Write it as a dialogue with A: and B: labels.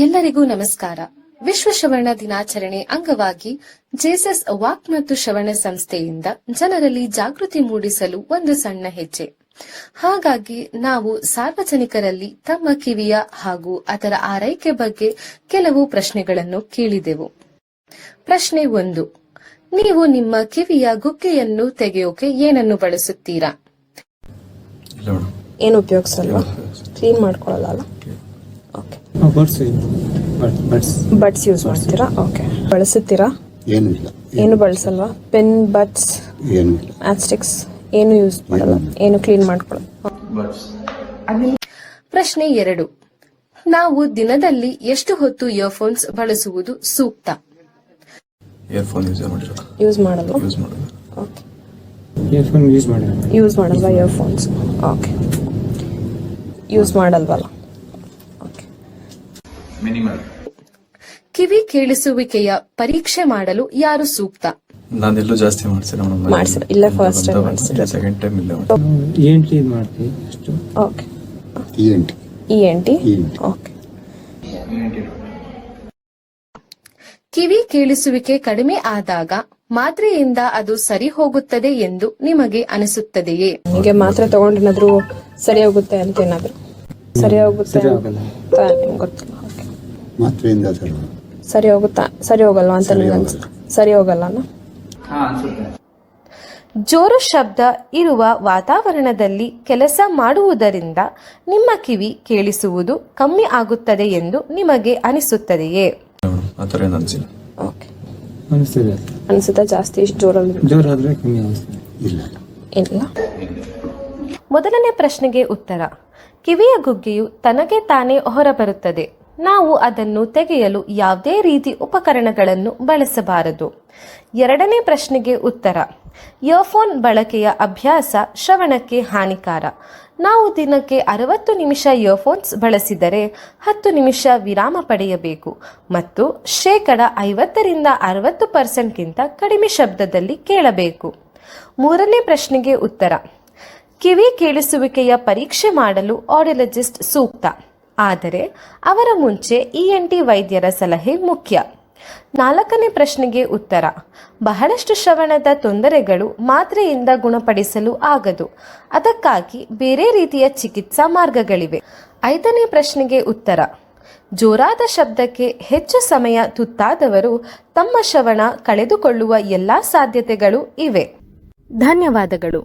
A: ಎಲ್ಲರಿಗೂ ನಮಸ್ಕಾರ. ವಿಶ್ವ ಶ್ರವಣ ದಿನಾಚರಣೆ ಅಂಗವಾಗಿ ಜೇಸಸ್ ವಾಕ್ ಮತ್ತು ಶ್ರವಣ ಸಂಸ್ಥೆಯಿಂದ ಜನರಲ್ಲಿ ಜಾಗೃತಿ ಮೂಡಿಸಲು ಒಂದು ಸಣ್ಣ ಹೆಜ್ಜೆ. ಹಾಗಾಗಿ ನಾವು ಸಾರ್ವಜನಿಕರಲ್ಲಿ ತಮ್ಮ ಕಿವಿಯ ಹಾಗೂ ಅದರ ಆರೈಕೆ ಬಗ್ಗೆ ಕೆಲವು ಪ್ರಶ್ನೆಗಳನ್ನು ಕೇಳಿದೆವು. ಪ್ರಶ್ನೆ 1. ನೀವು ನಿಮ್ಮ ಕಿವಿಯ ಗುಗ್ಗೆಯನ್ನು ತೆಗೆಯೋಕೆ ಏನನ್ನು ಬಳಸುತ್ತೀರಾ?
B: ಏನು ಉಪಯೋಗಿಸಲ್ವಾ? ಕ್ಲೀನ್ ಮಾಡ್ಕೊಳ್ಳಲ್ಲ. ಓಕೆ, ಬಡ್ಸ್ ಯೂಸ್ ಮಾಡ್ತೀರಾ? ಓಕೆ, ಬಳಸುತ್ತೀರಾ? ಏನು ಬಳಸಲ್ವಾ? ಪೆನ್, ಬಡ್ಸ್, ಮ್ಯಾಚ್ ಸ್ಟಿಕ್ಸ್ ಏನು ಯೂಸ್ ಮಾಡಲ್ಲ, ಏನು ಕ್ಲೀನ್ ಮಾಡ್ಕೊಳ್ಳಲ್ಲ.
A: ಪ್ರಶ್ನೆ 2. ನಾವು ದಿನದಲ್ಲಿ ಎಷ್ಟು ಹೊತ್ತು ಇಯರ್ಫೋನ್ಸ್ ಬಳಸುವುದು ಸೂಕ್ತ?
B: ಯೂಸ್ ಮಾಡಲ್ವಾ? ಓಕೆ, ಯೂಸ್ ಮಾಡಲ್ವಾ ಇಯರ್ಫೋನ್ಸ್? ಓಕೆ, ಯೂಸ್ ಮಾಡಲ್ವಲ್ಲ.
A: ಕಿವಿ ಕೇಳಿಸುವಿಕೆಯ ಪರೀಕ್ಷೆ ಮಾಡಲು ಯಾರು ಸೂಕ್ತ?
C: ನಾನೆಲ್ಲೂ ಜಾಸ್ತಿ
B: ಮಾಡ್ಸಿಲ್ಲ, ಇಲ್ಲ ಫಸ್ಟ್ ಟೈಮ್ ಮಾಡ್ಸಿಲ್ಲ,
C: ಸೆಕೆಂಡ್ ಟೈಮ್ ಇಲ್ಲ.
B: Okay, ENT. ಓಕೆ,
A: ಕಿವಿ ಕೇಳಿಸುವಿಕೆ ಕಡಿಮೆ ಆದಾಗ ಮಾತ್ರೆಯಿಂದ ಅದು ಸರಿ ಹೋಗುತ್ತದೆ ಎಂದು ನಿಮಗೆ ಅನಿಸುತ್ತದೆಯೇ?
B: ನಿಮಗೆ ಮಾತ್ರೆ ತಗೊಂಡೇನಾದ್ರೂ ಸರಿ ಹೋಗುತ್ತೆ ಅಂತ ಏನಾದ್ರು ಸರಿ ಹೋಗುತ್ತೆ ಗೊತ್ತಿಲ್ಲ.
D: ಮಾತ್ರೆಯಿಂದ
B: ಸರಿ ಹೋಗುತ್ತಾ? ಸರಿ ಹೋಗಲ್ವಾ ಅಂತ ನಿಮ್ಗೆ ಅನ್ಸುತ್ತೆ? ಸರಿ ಹೋಗಲ್ಲ.
A: ಜೋರು ಶಬ್ದ ಇರುವ ವಾತಾವರಣದಲ್ಲಿ ಕೆಲಸ ಮಾಡುವುದರಿಂದ ನಿಮ್ಮ ಕಿವಿ ಕೇಳಿಸುವುದು ಕಮ್ಮಿ ಆಗುತ್ತದೆ ಎಂದು ನಿಮಗೆ ಅನಿಸುತ್ತದೆಯೇ?
B: ಅನಿಸುತ್ತಾ? ಜಾಸ್ತಿ
D: ಜೋರಾದ್ರೆ ಕಮ್ಮಿ ಇಲ್ಲ.
A: ಮೊದಲನೇ ಪ್ರಶ್ನೆಗೆ ಉತ್ತರ: ಕಿವಿಯ ಗುಗ್ಗೆಯು ತನಗೆ ತಾನೇ ಹೊರಬರುತ್ತದೆ. ನಾವು ಅದನ್ನು ತೆಗೆಯಲು ಯಾವುದೇ ರೀತಿ ಉಪಕರಣಗಳನ್ನು ಬಳಸಬಾರದು. ಎರಡನೇ ಪ್ರಶ್ನೆಗೆ ಉತ್ತರ: ಇಯರ್ಫೋನ್ ಬಳಕೆಯ ಅಭ್ಯಾಸ ಶ್ರವಣಕ್ಕೆ ಹಾನಿಕಾರ. ನಾವು ದಿನಕ್ಕೆ 60 ನಿಮಿಷ ಇಯರ್ಫೋನ್ಸ್ ಬಳಸಿದರೆ 10 ನಿಮಿಷ ವಿರಾಮ ಪಡೆಯಬೇಕು ಮತ್ತು 50-60% ಕಡಿಮೆ ಶಬ್ದದಲ್ಲಿ ಕೇಳಬೇಕು. ಮೂರನೇ ಪ್ರಶ್ನೆಗೆ ಉತ್ತರ: ಕಿವಿ ಕೇಳಿಸುವಿಕೆಯ ಪರೀಕ್ಷೆ ಮಾಡಲು ಆಡಿಯೋಲಜಿಸ್ಟ್ ಸೂಕ್ತ, ಆದರೆ ಅವರ ಮುಂಚೆ ENT ವೈದ್ಯರ ಸಲಹೆ ಮುಖ್ಯ. ನಾಲ್ಕನೇ ಪ್ರಶ್ನೆಗೆ ಉತ್ತರ: ಬಹಳಷ್ಟು ಶ್ರವಣದ ತೊಂದರೆಗಳು ಮಾತ್ರೆಯಿಂದ ಗುಣಪಡಿಸಲು ಆಗದು, ಅದಕ್ಕಾಗಿ ಬೇರೆ ರೀತಿಯ ಚಿಕಿತ್ಸಾ ಮಾರ್ಗಗಳಿವೆ. ಐದನೇ ಪ್ರಶ್ನೆಗೆ ಉತ್ತರ: ಜೋರಾದ ಶಬ್ದಕ್ಕೆ ಹೆಚ್ಚು ಸಮಯ ತುತ್ತಾದವರು ತಮ್ಮ ಶ್ರವಣ ಕಳೆದುಕೊಳ್ಳುವ ಎಲ್ಲಾ ಸಾಧ್ಯತೆಗಳು ಇವೆ. ಧನ್ಯವಾದಗಳು.